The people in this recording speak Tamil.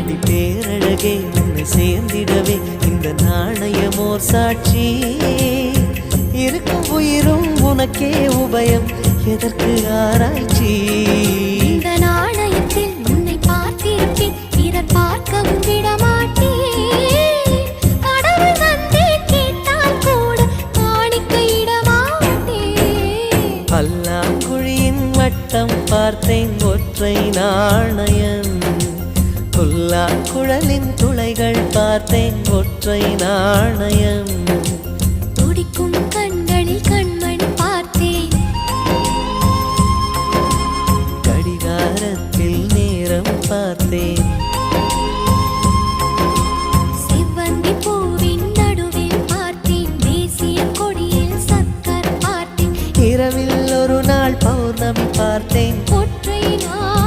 அடி பேரழகே உன்னை சேர்ந்திடவே இந்த நாணயமோர் சாட்சி இருக்கும் உயிரும் உனக்கே உபயம் எதற்கு ஆராய்ச்சி இந்த நாணயத்தில் உன்னை பார்த்திருப்பேன் பிறர் பார்க்கவும் விடமாட்டேன் கடவுள் வந்தே கேட்டால் கூட காணிக்கையிடமாட்டேன் பல்லாங்குழியின் வட்டம் பார்த்தேன் ஒற்றை நாணயம் புல்லாங்குழலின் துளைகள் பார்த்தேன் ஒற்றை நாணயம் துடிக்கும் கண்களில் கண்மணி பார்த்தேன் கடிகாரத்தில் நேரம் பார்த்தேன் செவ்வந்தி பூவின் நடுவில் பார்த்தேன் தேசிய கொடியில் சக்கர் பார்த்தேன் இரவில் ஒரு நாள் பௌர்ணமி பார்த்தேன் ஒற்றை நாள்